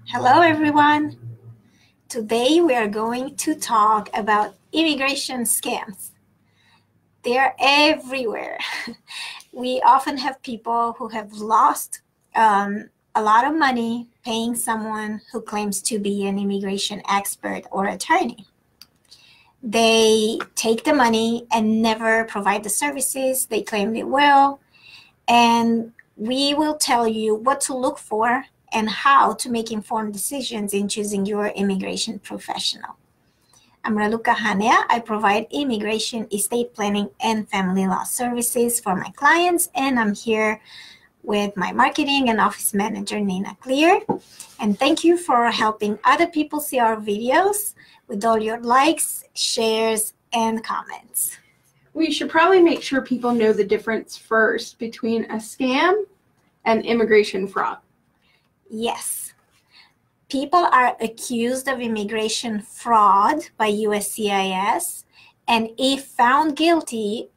Hello, everyone. Today we are going to talk about immigration scams. They are everywhere. We often have people who have lost a lot of money paying someone who claims to be an immigration expert or attorney. They take the money and never provide the services they claim they will. And we will tell you what to look for and how to make informed decisions in choosing your immigration professional. I'm Raluca Hanea. I provide immigration, estate planning, and family law services for my clients, and I'm here with my marketing and office manager, Nina Clear. And thank you for helping other people see our videos with all your likes, shares, and comments. We should probably make sure people know the difference first between a scam and immigration fraud. Yes. People are accused of immigration fraud by USCIS, and if found guilty,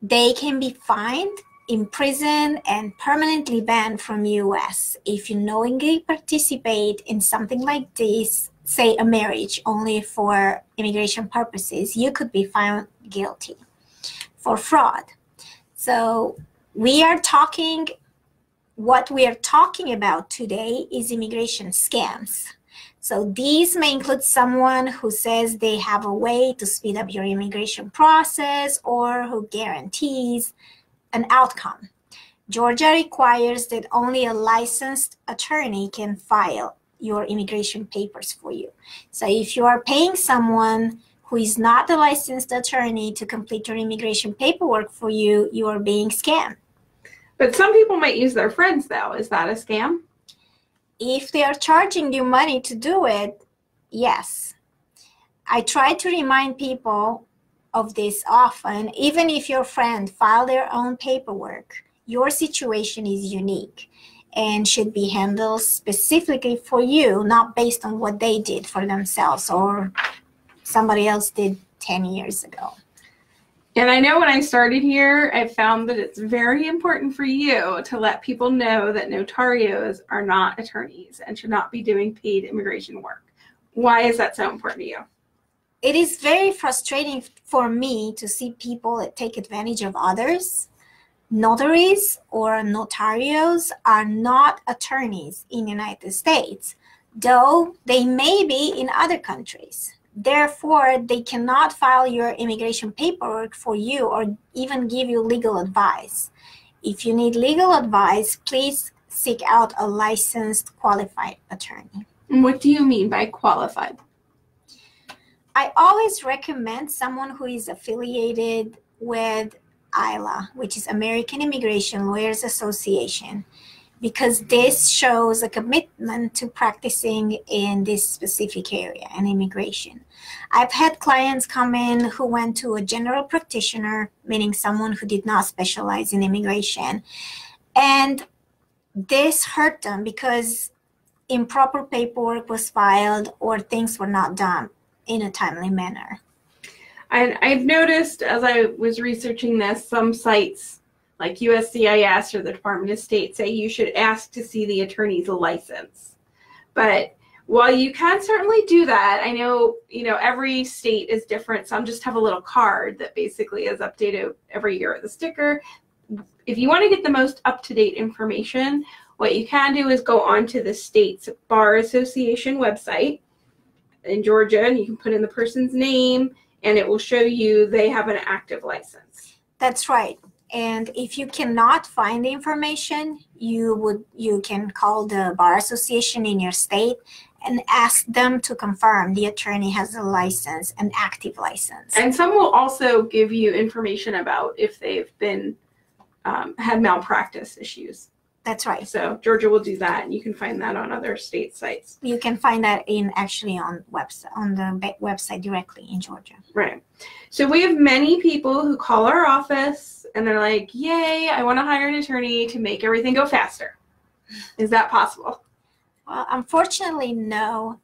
they can be fined, imprisoned, and permanently banned from US. If you knowingly participate in something like this, say a marriage only for immigration purposes, you could be found guilty for fraud. So what we are talking about today is immigration scams. So these may include someone who says they have a way to speed up your immigration process or who guarantees an outcome. Georgia requires that only a licensed attorney can file your immigration papers for you. So if you are paying someone who is not a licensed attorney to complete your immigration paperwork for you, you are being scammed. But some people might use their friends, though. Is that a scam? If they are charging you money to do it, yes. I try to remind people of this often. Even if your friend filed their own paperwork, your situation is unique and should be handled specifically for you, not based on what they did for themselves or somebody else did 10 years ago. And I know when I started here, I found that it's very important for you to let people know that notarios are not attorneys and should not be doing paid immigration work. Why is that so important to you? It is very frustrating for me to see people that take advantage of others. Notaries or notarios are not attorneys in the United States, though they may be in other countries. Therefore, they cannot file your immigration paperwork for you or even give you legal advice. If you need legal advice, please seek out a licensed, qualified attorney. And what do you mean by qualified? I always recommend someone who is affiliated with ILA, which is American Immigration Lawyers Association, because this shows a commitment to practicing in this specific area and immigration. I've had clients come in who went to a general practitioner, meaning someone who did not specialize in immigration, and this hurt them because improper paperwork was filed or things were not done in a timely manner. And I've noticed as I was researching this, some sites like USCIS or the Department of State say you should ask to see the attorney's license. But while you can certainly do that, I know, every state is different. Some just have a little card that basically is updated every year with a sticker. If you want to get the most up-to-date information, what you can do is go onto the state's Bar Association website in Georgia, and you can put in the person's name, and it will show you they have an active license. That's right. And if you cannot find the information, you can call the Bar Association in your state and ask them to confirm the attorney has a license, an active license. And some will also give you information about if they've been had malpractice issues. That's right. So Georgia will do that, and you can find that on other state sites. You can find that on the website directly in Georgia. Right. So we have many people who call our office and they're like, "Yay, I want to hire an attorney to make everything go faster." Is that possible? Well, unfortunately, no.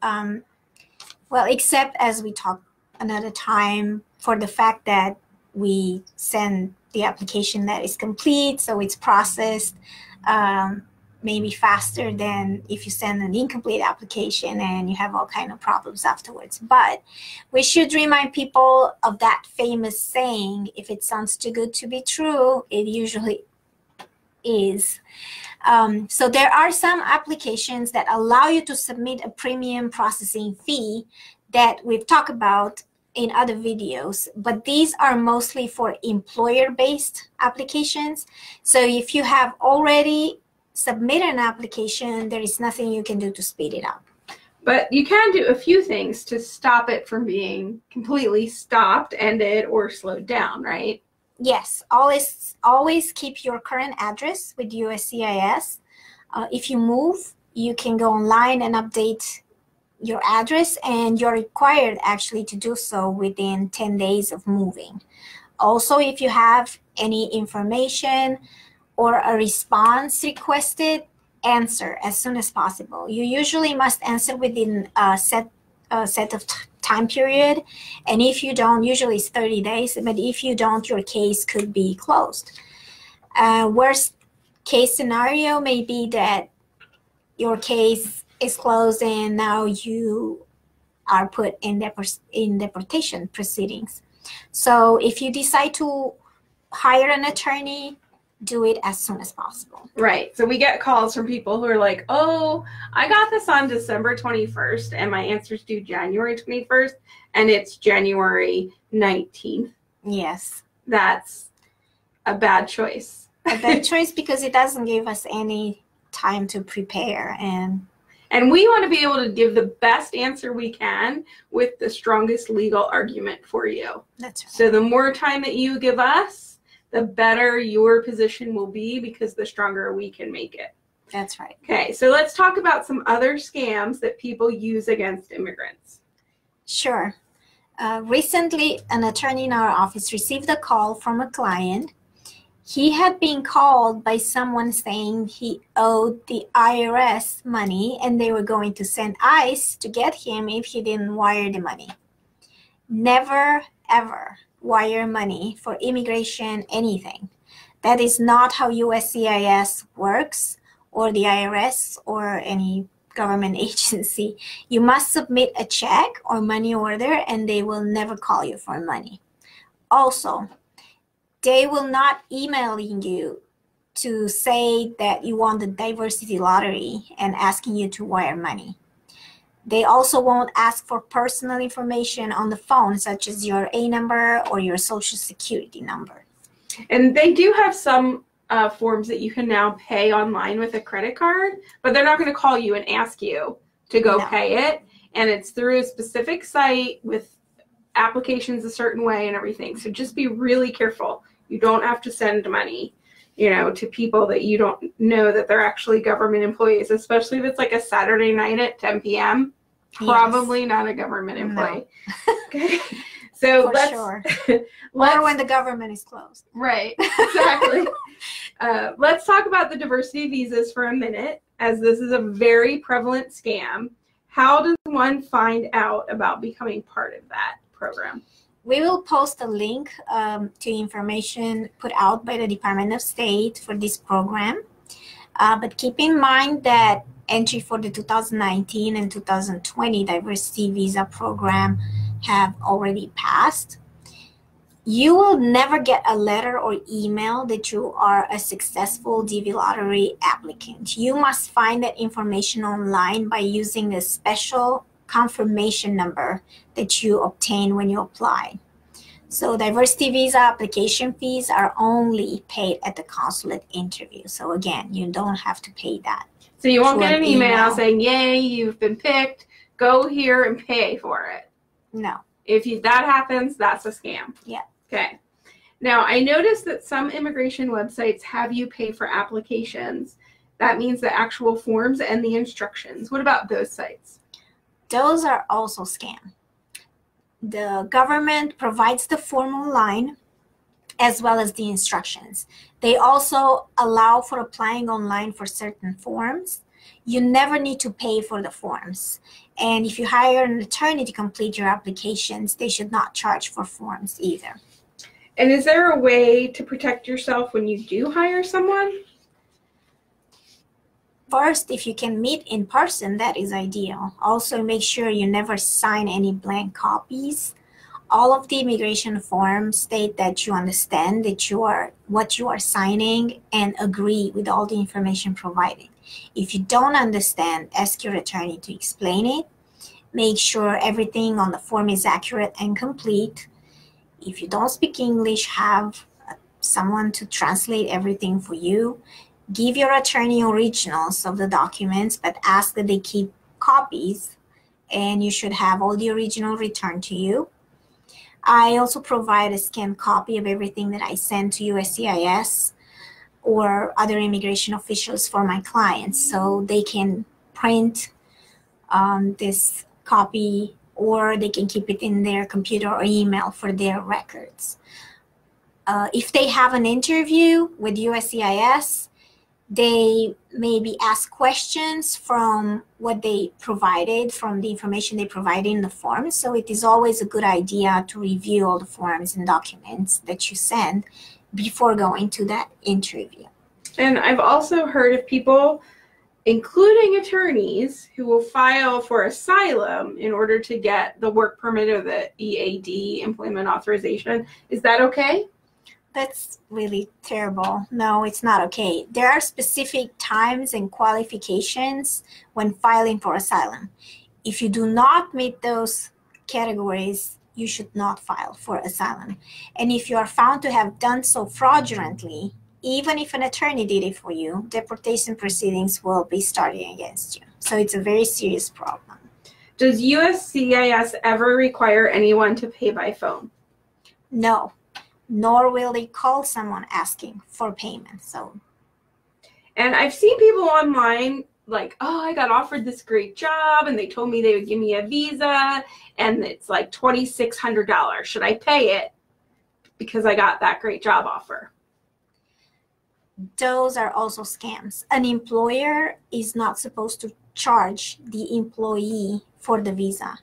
Well, except as we talk another time, for the fact that we send the application that is complete, so it's processed. maybe faster than if you send an incomplete application and you have all kind of problems afterwards. But we should remind people of that famous saying, if it sounds too good to be true, it usually is. So there are some applications that allow you to submit a premium processing fee that we've talked about in other videos, but these are mostly for employer-based applications. So if you have already submitted an application, there is nothing you can do to speed it up. But you can do a few things to stop it from being completely stopped, ended, or slowed down, right? Yes, always keep your current address with USCIS. If you move, you can go online and update your address, and you're required actually to do so within 10 days of moving. Also, if you have any information or a response requested, answer as soon as possible. You usually must answer within a set of time period, and if you don't, usually it's 30 days, but if you don't, your case could be closed. Worst case scenario may be that your case is closed and now you are put in deportation proceedings. So if you decide to hire an attorney, do it as soon as possible. Right. So we get calls from people who are like, oh, I got this on December 21st and my answer's due January 21st and it's January 19th. Yes. That's a bad choice. A bad choice because it doesn't give us any time to prepare, and we want to be able to give the best answer we can with the strongest legal argument for you. That's right. So the more time that you give us, the better your position will be because the stronger we can make it. That's right. Okay, so let's talk about some other scams that people use against immigrants. Sure. Recently, an attorney in our office received a call from a client. He had been called by someone saying he owed the IRS money and they were going to send ICE to get him if he didn't wire the money. Never, ever wire money for immigration anything. That is not how USCIS works, or the IRS, or any government agency. You must submit a check or money order and they will never call you for money. Also, they will not email you to say that you won the diversity lottery and asking you to wire money. They also won't ask for personal information on the phone, such as your A number or your social security number. And they do have some forms that you can now pay online with a credit card, but they're not going to call you and ask you to go pay it. And it's through a specific site with applications a certain way and everything. So just be really careful. You don't have to send money, to people that you don't know that they're actually government employees, especially if it's like a Saturday night at 10 p.m. Probably not a government employee. No. Okay. So or when the government is closed. Right. Exactly. Let's talk about the diversity visas for a minute, as this is a very prevalent scam. How does one find out about becoming part of that program? We will post a link to information put out by the Department of State for this program. But keep in mind that entry for the 2019 and 2020 diversity visa program have already passed. You will never get a letter or email that you are a successful DV lottery applicant. You must find that information online by using a special confirmation number that you obtain when you apply. So diversity visa application fees are only paid at the consulate interview. So again, you don't have to pay that. So you won't get an email saying, yay, you've been picked, go here and pay for it. No. If that happens, that's a scam. Yeah. Okay. Now, I noticed that some immigration websites have you pay for applications. That means the actual forms and the instructions. What about those sites? Those are also scam. The government provides the form online as well as the instructions. They also allow for applying online for certain forms. You never need to pay for the forms. And if you hire an attorney to complete your applications, they should not charge for forms either. And is there a way to protect yourself when you do hire someone? First, if you can meet in person, that is ideal. Also, make sure you never sign any blank copies. All of the immigration forms state that you understand that what you are signing and agree with all the information provided. If you don't understand, ask your attorney to explain it. Make sure everything on the form is accurate and complete. If you don't speak English, have someone to translate everything for you. Give your attorney originals of the documents, but ask that they keep copies, and you should have all the original returned to you. I also provide a scanned copy of everything that I send to USCIS or other immigration officials for my clients, so they can print this copy, or they can keep it in their computer or email for their records. If they have an interview with USCIS, they maybe ask questions from what they provided, from the information they provided in the form. So it is always a good idea to review all the forms and documents that you send before going to that interview. And I've also heard of people, including attorneys, who will file for asylum in order to get the work permit or the EAD, employment authorization. Is that okay? That's really terrible. No, it's not okay. There are specific times and qualifications when filing for asylum. If you do not meet those categories, you should not file for asylum. And if you are found to have done so fraudulently, even if an attorney did it for you, deportation proceedings will be starting against you. So it's a very serious problem. Does USCIS ever require anyone to pay by phone? No, nor will they call someone asking for payment. And I've seen people online like, oh, I got offered this great job and they told me they would give me a visa and it's like $2,600. Should I pay it because I got that great job offer? Those are also scams. An employer is not supposed to charge the employee for the visa.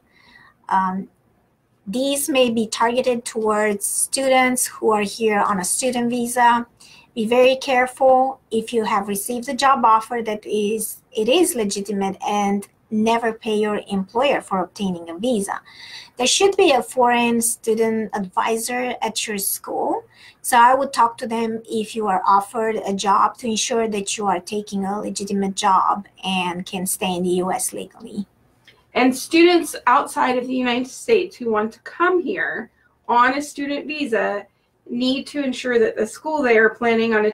These may be targeted towards students who are here on a student visa. Be very careful if you have received a job offer that it is legitimate, and never pay your employer for obtaining a visa. There should be a foreign student advisor at your school. So I would talk to them if you are offered a job to ensure that you are taking a legitimate job and can stay in the U.S. legally. And students outside of the United States who want to come here on a student visa need to ensure that the school they are planning on